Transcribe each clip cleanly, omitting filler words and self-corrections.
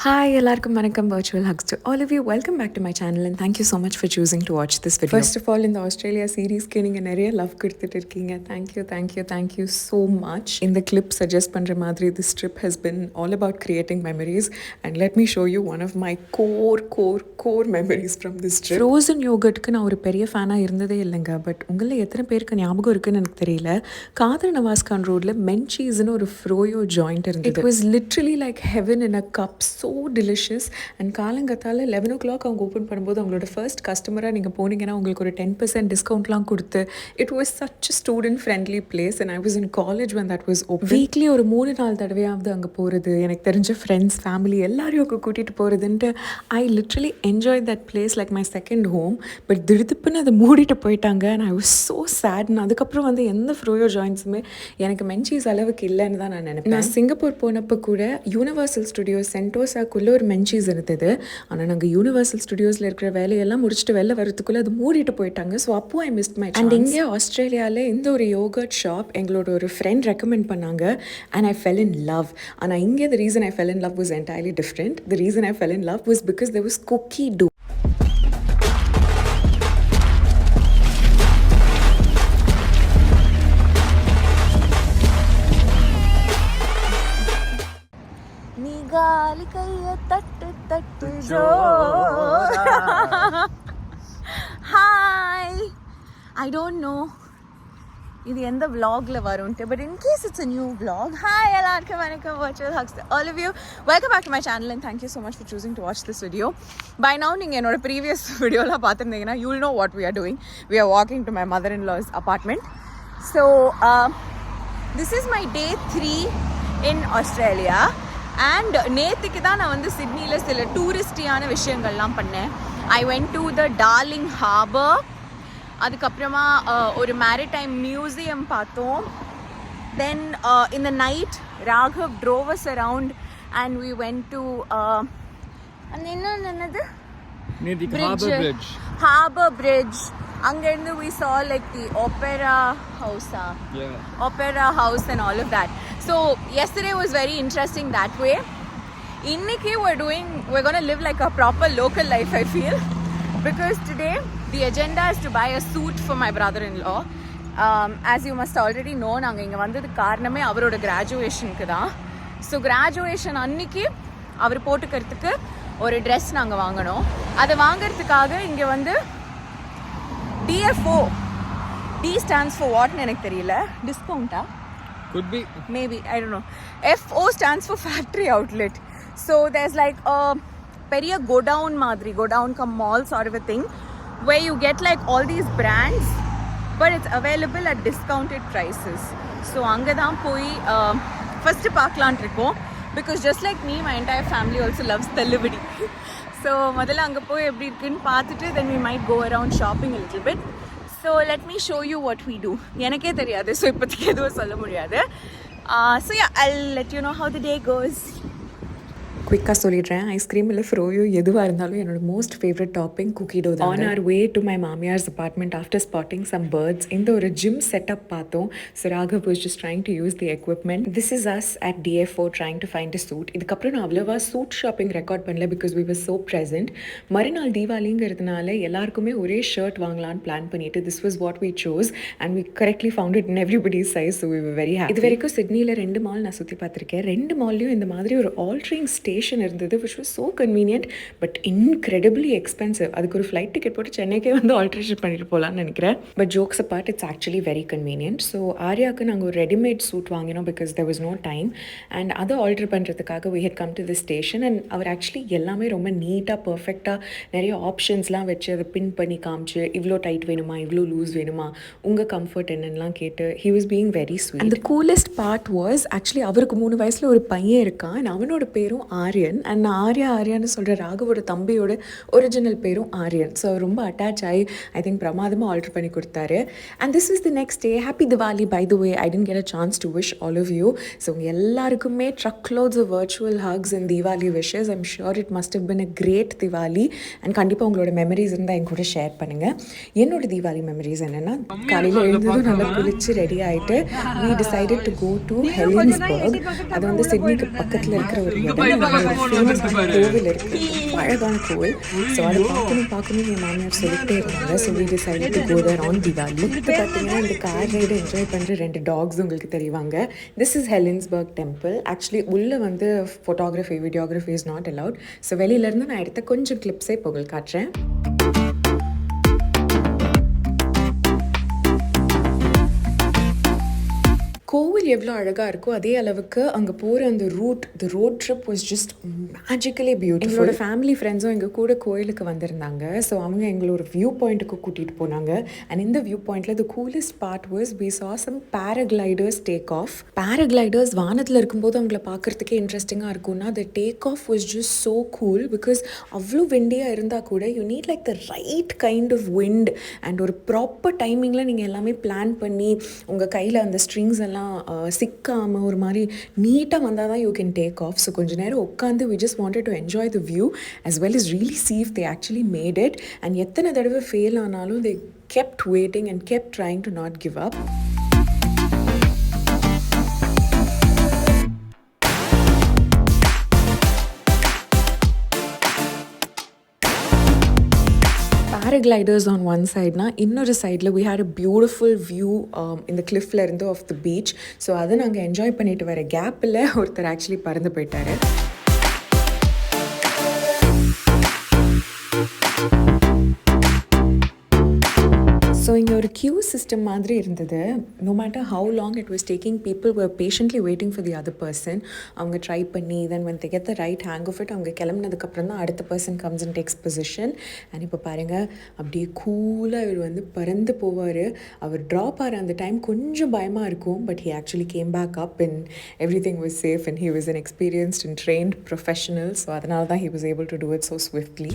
Hi, எல்லாருக்கும் வணக்கம். Virtual hugs to all of you. Welcome back to my channel and thank you so much for choosing to watch this video. First of all, in the Australia series க்கு நீங்க நிறைய love கொடுத்துட்டு இருக்கீங்க. Thank you so much. In the clip suggest பண்ற மாதிரி this trip has been all about creating memories and let me show you one of my core memories from this trip. Frozen yogurtக்கு நான் ஒரு பெரிய ஃபேனா இருந்ததே இல்லைங்க. பட் உங்களில் எத்தனை பேருக்கு ஞாபகம் இருக்குன்னு எனக்கு தெரியல. காதர் நவாஸ்கான் ரோட்ல மென்சீஸ்னு ஒரு ஃப்ரோயோ ஜாயிண்ட் இருந்தது. It was literally like heaven in a cup. So delicious. And காலங்கத்தால் 11 o'clock அவங்க ஓப்பன் பண்ணும்போது அவங்களோட ஃபர்ஸ்ட் கஸ்டமராக நீங்கள் போனீங்கன்னா உங்களுக்கு ஒரு 10% டிஸ்கவுண்ட்லாம் கொடுத்து it was such student friendly place and I was in college when that was open. Weekly ஒரு 3-4 தடவையாவது அங்கே போகிறது, எனக்கு தெரிஞ்ச ஃப்ரெண்ட்ஸ் ஃபேமிலி எல்லாரையும் கூட்டிகிட்டு போகிறதுன்ட்டு I literally enjoy that place like my second home. But திடுப்புன்னு அதை மூடிட்டு போயிட்டாங்க and I was so sad. அதுக்கப்புறம் வந்து எந்த ஃப்ரோயோ ஜாயின்ஸுமே எனக்கு மென்சீஸ் அளவுக்கு இல்லைன்னு தான் நான் நினைப்பேன். நான் சிங்கப்பூர் போனப்போ கூட யூனிவர்சல் ஸ்டுடியோஸ் சென்டோசாக்குள்ளே ஒரு மென்சீஸ் இருந்தது. ஆனால் நாங்கள் யூனிவர்சல் ஸ்டுடியோஸில் இருக்கிற வேலையெல்லாம் முடிச்சுட்டு வெளில வரதுக்குள்ளே அது மூடிட்டு போயிட்டாங்க. ஸோ அப்போ ஐ மிஸ்ட் மை அண்ட் இங்கே ஆஸ்திரேலியாவில் இந்த ஒரு யோகர்ட் ஷாப் எங்களோட ஒரு ஃப்ரெண்ட் ரெக்கமெண்ட் பண்ணாங்க and I fell in love. ஆனால் இங்கே the reason I fell in love was entirely different. The reason I fell in love was because there was cookie dough. Hi, I don't know இது எந்த vlogல வரும்ட்டு, but in case it's a new vlog, hi எல்லாருக்கும் வணக்கம். Virtual hugs to all of you. Welcome back to my channel and thank you so much for choosing to watch this video. By now நீங்க என்னோட previous videoல பார்த்திருந்தீங்கன்னா you will know what we are doing. We are walking to my mother-in-law's apartment. So this is my day 3 in Australia. And நேற்றுக்கு தான் நான் வந்து சிட்னியில் சில டூரிஸ்டியான விஷயங்கள்லாம் பண்ணேன். I went to the Darling Harbour, அதுக்கப்புறமா ஒரு மேரிடைம் மியூசியம் பார்த்தோம். Then in the night Raghav drove us around and we went to அந்த என்னது ஹார்பர் பிரிட்ஜ். அங்கேருந்து we saw like the opera house and all of that. So yesterday was very interesting that way. Inniki we're going to live like a proper local life, I feel, because today the agenda is to buy a suit for my brother-in-law. As you must already know, நாங்கள் இங்கே வந்தது காரணமே அவரோட கிராஜுவேஷனுக்கு தான். So graduation அன்னைக்கு அவர் போட்டுக்கிறதுக்கு ஒரு dress நாங்கள் வாங்கினோம். அதை வாங்கிறதுக்காக இங்கே வந்து DFO, D stands for what எனக்கு தெரியல, டிஸ்கவுண்டா could be, maybe, I don't know. FO stands for factory outlet. So there's like a பெரிய godown come mall sort of a thing where you get like all these brands but it's available at discounted prices. So அங்கே தான் போய் first பார்க்கலான்ட்டு இருக்கோம், because just like me my entire family also loves தள்ளுபடி. So முதல்ல அங்கே போய் எப்படி இருக்குன்னு பார்த்துட்டு then we might go around shopping a little bit. So let me show you what we do. எனக்கே தெரியாது, ஸோ இப்போதைக்கு எதுவும் சொல்ல முடியாது. So yeah, I'll let you know how the day goes. குயிக்காக சொல்லிடுறேன். ஐஸ்கிரீம் இல்லை ஃப்ரோயோ எதுவாக இருந்தாலும் என்னோட most favourite topping cookie dough தான். On our way to my மாமியார்ஸ் apartment after spotting some birds இந்த ஒரு ஜிம் செட்டப் பார்த்தோம். So Raghav was just trying to use the equipment. This is us at DFO trying to find a suit. இதுக்கப்புறம் நான் அவ்வளோவா suit shopping record பண்ணல because we were so present. மறுநாள் தீபாவளிங்கிறதுனால எல்லாருக்குமே ஒரே ஷர்ட் வாங்கலான்னு பிளான் பண்ணிட்டு this was what we sous and we correctly found it in everybody's size. So we were very happy. இது வரைக்கும் சிட்னியில் 2 மால் நான் சுற்றி பார்த்துருக்கேன். 2 மால்லையும் இந்த மாதிரி ஒரு ஆல்ட்ரிங் ஸ்டேஷன் இருந்தது which was so convenient but incredibly expensive. அதுக்கு ஒரு ஃப்ளைட் டிக்கெட் போட்டு சென்னைக்கே வந்து ஆல்ட்ரேஷன் பண்ணிட்டு போகலான்னு நினைக்கிறேன். But jokes apart it's actually very convenient. So ஆர்யாவுக்கு நாங்கள் ஒரு ரெடிமேட் சூட் வாங்கினோம் because there was no time and அதை ஆல்ட்ரு பண்ணுறதுக்காக we had come to the station and அவர் ஆக்சுவலி எல்லாமே ரொம்ப நீட்டாக பர்ஃபெக்டாக நிறைய ஆப்ஷன்ஸ்லாம் வச்சு அதை பின் பண்ணி காமிச்சு இவ்வளோ டைட் வேணுமா இவ்வளோ லூஸ் வேணுமா உங்கள் கம்ஃபர்ட் என்னென்னலாம் கேட்டு he was being very sweet. And the coolest part was actually அவருக்கு 3 வயசில் ஒரு பையன் இருக்கான் and அவனோட பேரும் ஆரியன். அண்ட் நான் ஆர்யான்னு சொல்கிற ராகவோட தம்பியோட ஒரிஜினல் பேரும் ஆரியன். ஸோ ரொம்ப அட்டாச் ஆகி ஐ திங்க் பிரமாதமாக ஆல்ட்ரு பண்ணி கொடுத்தாரு. And this is the next day. Happy Diwali by the way. I didn't get a chance to wish all of you. So எல்லாருக்குமே truck loads of virtual hugs and Deepavali wishes. I'm sure it must have been a great Diwali. And கண்டிப்பாக உங்களோட memories இருந்தால் என் கூட share பண்ணுங்கள். என்னோட Deepavali memories என்னென்னா காலையில் எழுந்ததும் நல்லா குளிச்சு ரெடி ஆகிட்டு we decided to go to Helensburgh. அது வந்து சிட்னிக்கு பக்கத்தில் இருக்கிற ஒரு இடம். கோவில் இருக்கு, அழகான கோவில். ஸோ அதை பார்க்கணும் என் மாமியார் சொல்லிட்டே இருந்தாங்க. So we decided to go there on Diwali. இப்போ பார்த்தீங்கன்னா இந்த கார் ரைடு என்ஜாய் பண்ணுற 2 டாக்ஸ் உங்களுக்கு தெரிவாங்க. This is Helensburgh temple. Actually உள்ளே வந்து photography videography is not allowed. So வெளியிலேருந்து நான் எடுத்த கொஞ்சம் கிளிப்ஸே இப்போ உங்களுக்கு காட்டுறேன். கோவில் எவ்வளோ அழகாக இருக்கோ அதே அளவுக்கு அங்கே போகிற அந்த the road trip was just magically beautiful. எங்களோட ஃபேமிலி ஃப்ரெண்ட்ஸும் எங்கள் கூட கோயிலுக்கு வந்திருந்தாங்க. ஸோ அவங்க எங்களோட வியூ பாயிண்ட்டுக்கு கூட்டிகிட்டு போனாங்க. அண்ட் இந்த வியூ பாயிண்டில் த coolest part was we saw some paragliders take off. பேராகிளைடர்ஸ் வானத்தில் இருக்கும்போது அவங்கள பார்க்குறதுக்கே இன்ட்ரெஸ்டிங்காக இருக்கும்னா the take off was just so cool because அவ்வளோ விண்டியாக இருந்தால் கூட you need like the right kind of wind and ஒரு ப்ராப்பர் டைமிங்கில் நீங்கள் எல்லாமே பிளான் பண்ணி உங்கள் கையில் அந்த ஸ்ட்ரிங்ஸ் எல்லாம் சிக்காமல் ஒரு மாதிரி நீட்டாக வந்தால் தான் you can take off. So கொஞ்சம் நேரம் உட்காந்து we just wanted to enjoy the view as well as really see if they actually made it. And எத்தனை தடவை ஃபெயில் ஆனாலும் they kept waiting and kept trying to not give up. Paragliders on one side na இன்னொரு சைடில் we had a beautiful view இந்த கிளிஃப்ல இருந்து of the beach. So அதை நாங்கள் enjoy பண்ணிட்டு வர கேப்பில் ஒருத்தர் ஆக்சுவலி பறந்து போயிட்டாரு. ஸோ இங்கே ஒரு கியூ சிஸ்டம் மாதிரி இருந்தது. No matter how long it was taking, people were patiently waiting for the other person. அவங்க ட்ரை பண்ணி then when they get the right hang of it அவங்க கிளம்புனதுக்கப்புறம் தான் அடுத்த person comes and takes position. And இப்போ பாருங்கள் அப்படியே கூலாக இவர் வந்து பறந்து போவார். அவர் ட்ராப் ஆகிற அந்த டைம் கொஞ்சம் பயமாக இருக்கும். But he actually came back up and everything was safe and he was an experienced and trained professional. So அதனால தான் he was able to do it so swiftly.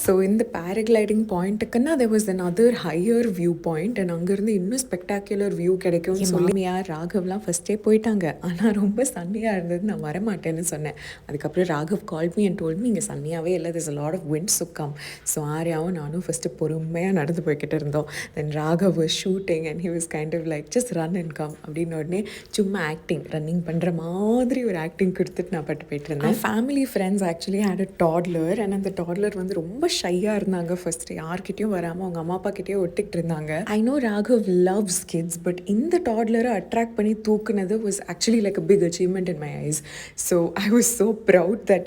So இந்த paragliding பாயிண்ட்டுக்குன்னா there was another higher view point and அங்கேருந்து இன்னும் spectacular view கிடைக்கும்னு சொல்லி ராகவ்லாம் ஃபஸ்ட்டே போயிட்டாங்க. ஆனால் ரொம்ப சன்னியாக இருந்தது, நான் வரமாட்டேன்னு சொன்னேன். அதுக்கப்புறம் Raghav call me and told me இங்கே சன்னியாகவே இல்லை, there's a lot of wind so come. So ஆர்யாவும் நானும் ஃபஸ்ட்டு பொறுமையாக நடந்து போய்கிட்டு இருந்தோம். தென் Raghav was shooting and he was kind of like just run and come அப்படின்னு உடனே சும்மா ஆக்டிங் ரன்னிங் பண்ணுற மாதிரி ஒரு ஆக்டிங் கொடுத்துட்டு நான் பட்டு போயிட்டு இருந்தேன். Family friends actually had a toddler and அந்த டாட்லர் வந்து ரொம்ப ஷையாக இருந்தாங்க. ஃபர்ஸ்ட்டு யார்கிட்டையும் வராமல் அவங்க அம்மா அப்பா கிட்டேயே ஒட்டிக்கிட்டு இருந்தாங்க. I know Raghav loves kids, but இந்த டாட்லரை அட்ராக்ட் பண்ணி தூக்குனது was actually like a big achievement in my eyes. So I was so proud that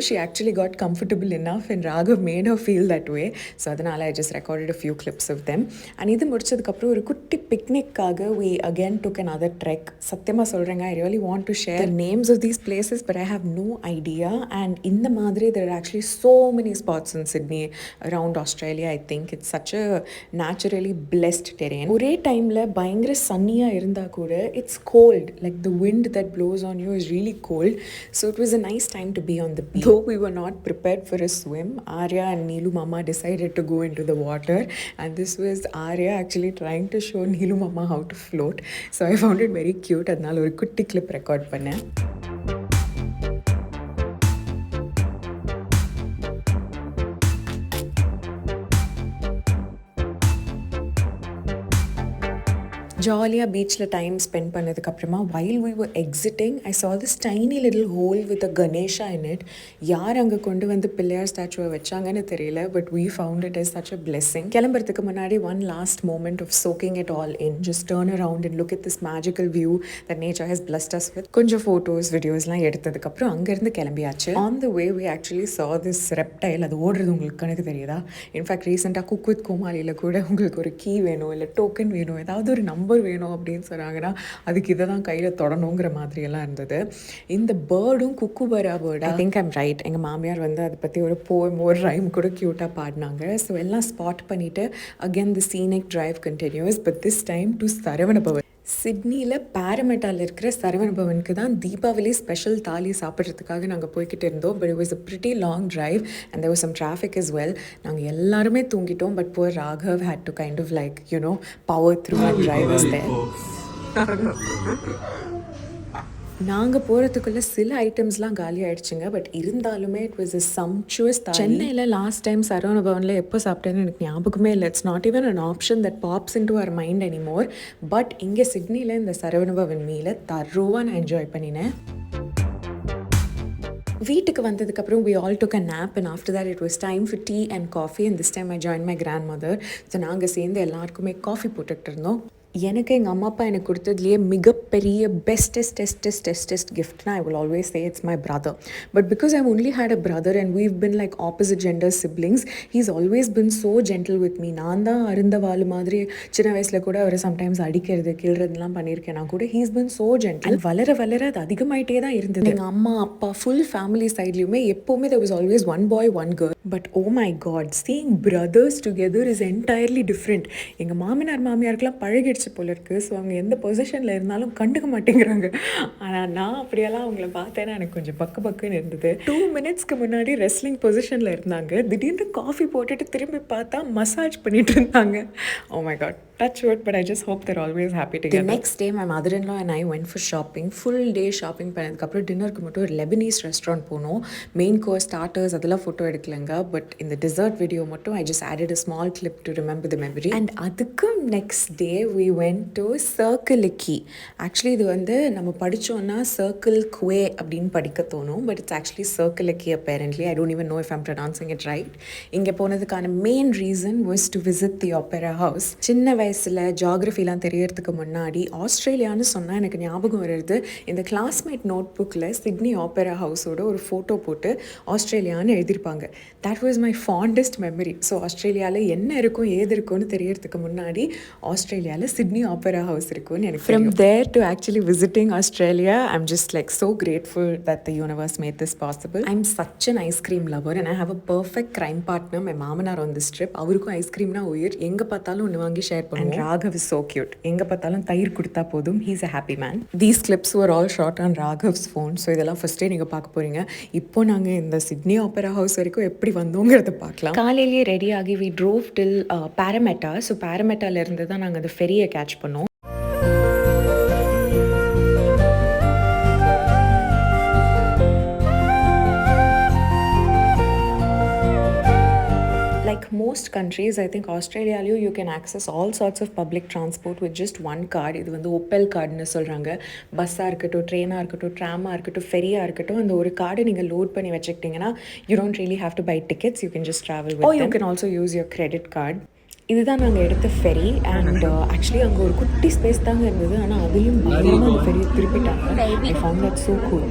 she actually got comfortable enough and Raghav made her feel that way. So அதனால் I just recorded a few clips of them. And இது முடிச்சதுக்கப்புறம் ஒரு குட்டி பிக்னிக்காக we again took another trek. சத்தியமாக சொல்கிறேங்க, I really want to share the names of these places but I have no idea. And இந்த மாதிரி there are actually so many spots in Sydney, around Australia. I think it's such a naturally blessed terrain. ஒரே டைமில் பயங்கர சன்னியாக இருந்தால் கூட it's cold, like the wind that blows on you is really cold. So it was a nice time to be on the beach. Though we were not prepared for a swim, Arya and Neelu Mama decided to go into the water and this was Arya actually trying to show Neelu Mama how to float. So I found it very cute. அதனால ஒரு குட்டி clip record பண்ணேன். ஜாலியாக பீச்சில் time spend பண்ணதுக்கப்புறமா while we were exiting I saw this tiny little hole with a Ganesha in it. யார் அங்கே கொண்டு வந்து பிள்ளையார் ஸ்டாச்சுவை வச்சாங்கன்னு தெரியல, but we found it as such a blessing. கிளம்புறதுக்கு முன்னாடி one last moment of soaking it all in, just turn around and look at this magical view that nature has blessed us with. கொஞ்சம் photos வீடியோஸ்லாம் எடுத்ததுக்கப்புறம் அங்கேருந்து கிளம்பியாச்சு. On the way we actually saw this reptile. அது ஓடுறது உங்களுக்கு கணக்கு தெரியுதா? இன்ஃபேக்ட் ரீசெண்டாக குக் வித் கோமாளியில் கூட உங்களுக்கு ஒரு கீ வேணும் இல்லை டோக்கன் வேணும் ஏதாவது ஒரு நம்பர் நம்பர் வேணும் அப்படின்னு சொன்னாங்கன்னா அதுக்கு இதை தான் கையில் தொடணுங்கிற மாதிரியெல்லாம் இருந்தது. இந்த பேர்டும் kookaburra bird, I think I'm right. எங்கள் மாமியார் வந்து அதை பற்றி ஒரு போயம் ஒரு ரைம் கூட க்யூட்டாக பாடினாங்க. ஸோ எல்லாம் ஸ்பாட் பண்ணிவிட்டு again the scenic drive continues, but this time to Saravana Bhavan. சிட்னியில் பேரமெட்டாவில் இருக்கிற சரவணபவனுக்கு தான் தீபாவளி ஸ்பெஷல் தாலி சாப்பிட்றதுக்காக நாங்கள் போய்கிட்டு இருந்தோம். But it was a pretty long drive and there was some traffic as well. நாங்கள் எல்லாருமே தூங்கிட்டோம். But poor Raghav had to kind of like, you know, power through and drive us there. நாங்கள் போகிறதுக்குள்ளே சில ஐட்டம்ஸ்லாம் காலி ஆகிடுச்சுங்க. பட் இருந்தாலுமே it was அ சம்ச்சுவஸ் தாலி. சென்னையில் லாஸ்ட் டைம் சரவணபவனில் எப்போ சாப்பிட்டேன்னு எனக்கு ஞாபகமே இல்லை. It's not even an option that pops into our mind anymore. But இங்கே சிட்னியில் இந்த சரவணபவன் மீலை தரோவாக நான் என்ஜாய் பண்ணினேன். வீட்டுக்கு வந்ததுக்கப்புறம் we all took a nap and after that it was time for tea and coffee and this time I joined my grandmother. So நாங்கள் சேர்ந்து எல்லாருக்குமே காஃபி போட்டுக்கிட்டு இருந்தோம். எனக்கு எங்கள் அம்மா அப்பா எனக்கு கொடுத்ததுலேயே மிகப்பெரிய பெஸ்டஸ்ட் கிஃப்ட்னா I will always say it's my brother. But because I only had a brother and we've been like opposite gender siblings, he's always been so gentle with me. நான் தான் அருந்தவாள் மாதிரி சின்ன வயசில் கூட அவர் சம்டைம்ஸ் அடிக்கிறது கிள்றதுலாம் பண்ணியிருக்கேன் நான் கூட. He's been so gentle. வளர வளர அது அதிகமாயிட்டே தான் இருந்தது. எங்கள் அம்மா அப்பா ஃபுல் ஃபேமிலி சைட்லையுமே எப்போவுமே there was always one boy one girl. But oh my god, seeing brothers together is entirely different. எங்கள் மாமியாருக்கெல்லாம் பழகிடுச்சு போல இருக்கு. ஸோ அவங்க எந்த பொசிஷனில் இருந்தாலும் கண்டுக்க மாட்டேங்கிறாங்க. ஆனால் நான் அப்படியெல்லாம் அவங்கள பார்த்தேன்னா எனக்கு கொஞ்சம் பக்குன்னு இருந்தது. 2 minutesக்கு முன்னாடி ரெஸ்லிங் பொசிஷனில் இருந்தாங்க, திடீர்னு காஃபி போட்டுட்டு திரும்பி பார்த்தா மசாஜ் பண்ணிட்டு இருந்தாங்க. Oh my god, touch wood, but I just hope they're always happy together. The next day my mother-in-law and I went for shopping. Full day shopping பண்ணதுக்கப்புறம் டின்னருக்கு மட்டும் ஒரு லெபனீஸ் ரெஸ்டாரண்ட் போனோம். மெயின் கோர்ஸ் ஸ்டார்டர்ஸ் அதெல்லாம் photo எடுக்கலைங்க. But இந்த dessert video மட்டும் I just added a small clip to remember the memory. And அதுக்கு next day we went to Circle Key. Actually இது வந்து நம்ம படித்தோன்னா Circle Quay அப்படின்னு படிக்க தோணும். But it's actually Circle Key apparently. I don't even know if I'm pronouncing it right. இங்கே போனதுக்கான main reason was to visit the opera house. சின்ன வயசில் ஜாகிரஃபிலாம் தெரியறதுக்கு முன்னாடி ஆஸ்திரேலியான்னு சொன்னால் எனக்கு ஞாபகம் வருது, இந்த classmate note book Sydney opera ஹவுஸோட ஒரு ஃபோட்டோ போட்டு ஆஸ்திரேலியான்னு எழுதியிருப்பாங்க. That was my fondest memory. So ஆஸ்திரேலியாவில் என்ன இருக்கும் ஏது இருக்கும்னு தெரியறதுக்கு முன்னாடி ஆஸ்திரேலியாவில் சிட்னி ஆப்பரா ஹவுஸ் இருக்கும்னு எனக்கு. From there to actually visiting Australia, I'm just like so grateful that the universe made this possible. I'm such an ice cream lover and I have a perfect crime partner, my மாமனார் on this trip. அவருக்கும் ஐஸ்கிரீம்னா உயிர். எங்கே பார்த்தாலும் ஒன்று வாங்கி share பண்ணுவோம். And Raghav is so cute. எங்கே பார்த்தாலும் தயிர் கொடுத்தா போதும். He's a happy man. These clips were all shot on Raghav's phone. So இதெல்லாம் ஃபஸ்ட்டே நீங்கள் பார்க்க போகிறீங்க. இப்போ நாங்கள் இந்த சிட்னி ஆப்பரா ஹவுஸ் வரைக்கும் எப்படி வந்தோங்கிறத பார்க்கலாம். காலையிலேயே ரெடி ஆகி we drove till Parramatta. So பேரமெட்டால இருந்து தான் நாங்கள் அந்த ஃபெரியை கேட்ச் பண்ணோம். Like most countries, I think Australia you can access all sorts of public transport with just one card. இது வந்து ஒப்பல் கார்டுன்னு சொல்கிறாங்க. பஸ்ஸாக இருக்கட்டும், ட்ரெயினாக இருக்கட்டும், ட்ராமாக இருக்கட்டும், ஃபெரியாக இருக்கட்டும், அந்த ஒரு கார்டை நீங்கள் லோட் பண்ணி வச்சுக்கிட்டிங்கன்னா you don't really have to buy tickets, you can just travel with them. Or you can also use your credit card. இதுதான் நாங்கள் எடுத்த ஃபெரி. அண்ட் ஆக்சுவலி அங்கே ஒரு குட்டி ஸ்பேஸ் தாங்க இருந்தது, ஆனால் அதுலேயும் பயங்கரமாக அந்த ஃபெரியை திருப்பிட்டாங்க. I found that so cool.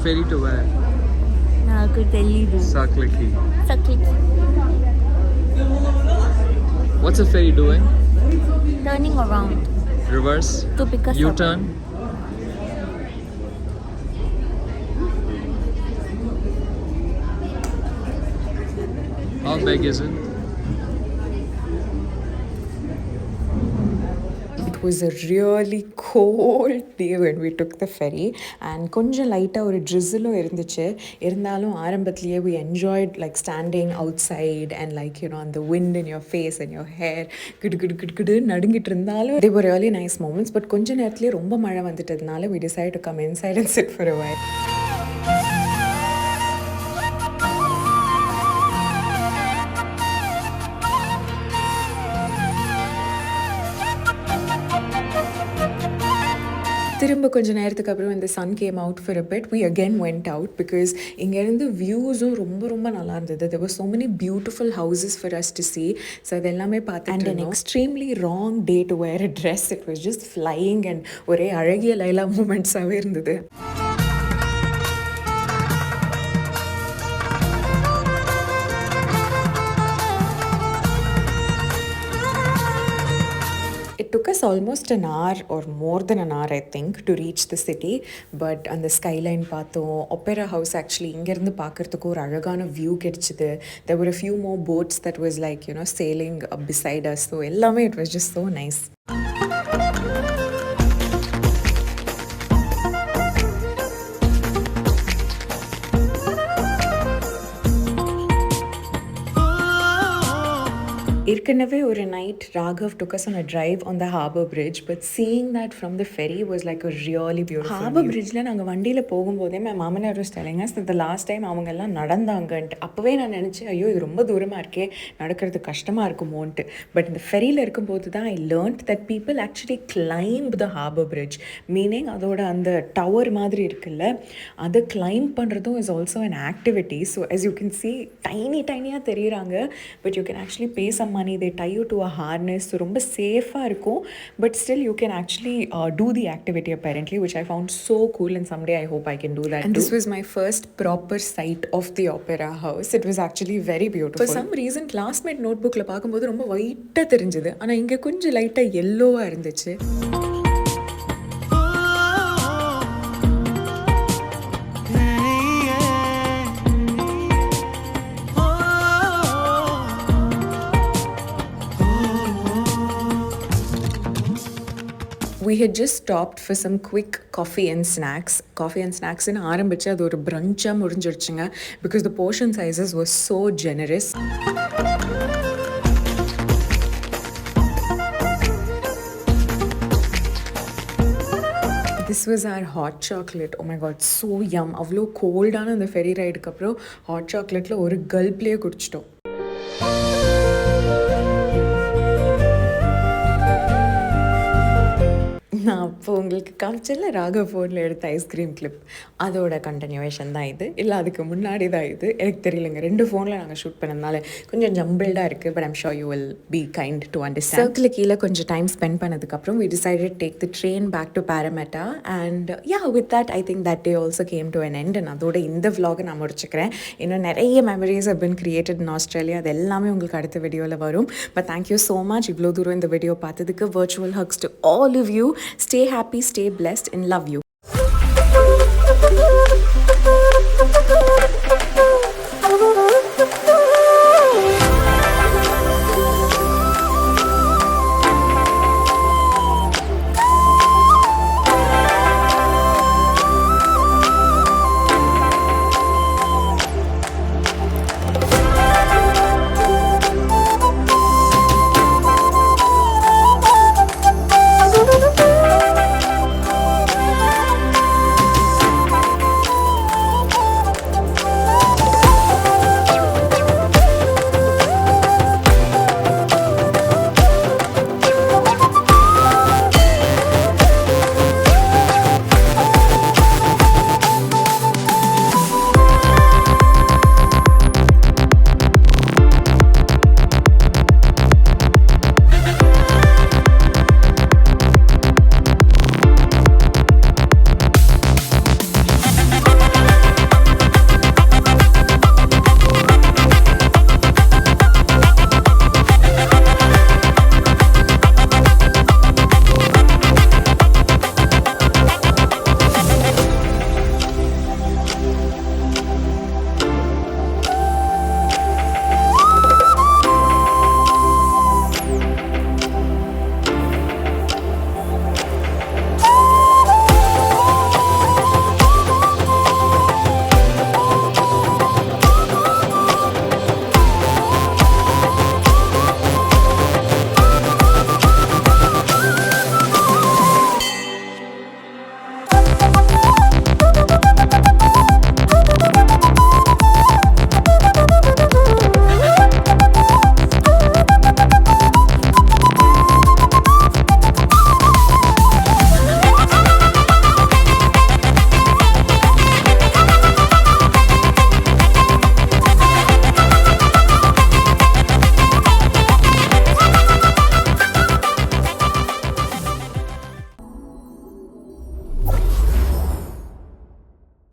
Ferry to where? నాకు తెలీదు. Circle Key. What's a ferry doing? Turning around Reverse? to pick us up. U-turn? How big is it? It was a really cold day when we took the ferry and கொஞ்சம் லைட்டாக ஒரு ட்ரிஸிலும் இருந்துச்சு. இருந்தாலும் ஆரம்பத்திலேயே we enjoyed like standing outside and like you know on the wind in your face and your hair குடு நடுங்கிட்டு இருந்தாலும் they were really nice moments. But கொஞ்ச நேரத்துலேயே ரொம்ப மழை வந்துட்டதுனால we decided to come inside and sit for a while. திரும்ப கொஞ்சம் நேரத்துக்கு அப்புறம் இந்த sun came out for a bit. We again went out because இங்கேருந்து வியூஸும் ரொம்ப நல்லா இருந்தது. there were so many beautiful houses for us to see. So அது எல்லாமே பார்த்து and an extremely wrong day to wear a dress. It was just flying and ஒரே அழகிய லைலா மூமெண்ட்ஸாகவே இருந்தது. almost an hour or more than an hour, I think, to reach the city. But அந்த skyline பார்த்தோம். Opera house actually இங்கேருந்து பார்க்குறதுக்கு ஒரு அழகான view கிடைச்சிது. There were a few more boats that was like, you know, sailing beside us. So எல்லாமே it was just so nice. ஏற்கனவே ஒரு night Raghav took us on a drive on the harbour bridge, but seeing that from the ferry was like a really beautiful harbour bridgeல நாங்கள் வண்டியில் போகும்போதே my மாமனார் was telling us that the last time அவங்க எல்லாம் நடந்தாங்கன்ட்டு. அப்போவே நான் நினச்சேன், ஐயோ இது ரொம்ப தூரமாக இருக்கே, நடக்கிறது கஷ்டமாக இருக்குமோன்ட்டு. பட் இந்த ஃபெரியில் இருக்கும்போது தான் I learnt that people actually climb the harbour bridge, meaning அதோட அந்த டவர் மாதிரி இருக்குல்ல, அதை climb பண்ணுறதும் is also an activity. So as you can see, டைனியாக தெரியுறாங்க, but you can actually pay some money. They tie you to a harness. So ரொம்ப சேஃபாக இருக்கும், but still you can actually do the activity apparently, which I found so cool, and someday I hope I can do that and too. This was my first proper sight of the opera house. It was actually very beautiful. For some reason classmate notebookல பார்க்கும்போது ரொம்ப ஒயிட்டாக தெரிஞ்சது, ஆனால் இங்கே கொஞ்சம் லைட்டாக எல்லோவாக இருந்துச்சு. We had just stopped for some quick coffee and snacks. Coffee and snacks in ஆரம்பிச்சு அது ஒரு பிரஞ்சாக முடிஞ்சிருச்சுங்க, because the portion sizes were so generous. This was our hot chocolate. Oh my god, so yum. அவ்வளோ கோல்டான அந்த ferry ரைடுக்கு அப்புறம் hot சாக்லேட்டில் ஒரு கல்ப்லேயே குடிச்சிட்டோம். நான் அப்போ உங்களுக்கு காமிச்சல ராகவ் ஃபோனில் எடுத்த ஐஸ்கிரீம் கிளிப், அதோட கண்டினியூவேஷன் தான் இது. இல்லை அதுக்கு முன்னாடி தான் இது, எனக்கு தெரியலங்க. 2 ஃபோனில் நாங்கள் ஷூட் பண்ணதுனால கொஞ்சம் ஜம்பிள்டாக இருக்குது. But I'm sure you will be kind to understand. Circle கீழே கொஞ்சம் டைம் ஸ்பெண்ட் பண்ணதுக்கப்புறம் we decided take the train back to Paramata, and yeah, with that I think that day also came to an end. and அதோட இந்த vlog நான் முடிச்சுக்கிறேன். இன்னும் நிறைய memories have been created in Australia. அது எல்லாமே உங்களுக்கு அடுத்த வீடியோவில் வரும். பட் தேங்க்யூ ஸோ மச் இவ்வளோ தூரம் இந்த வீடியோ பார்த்ததுக்கு. virtual hugs to all of you. Stay happy, stay blessed, and love you.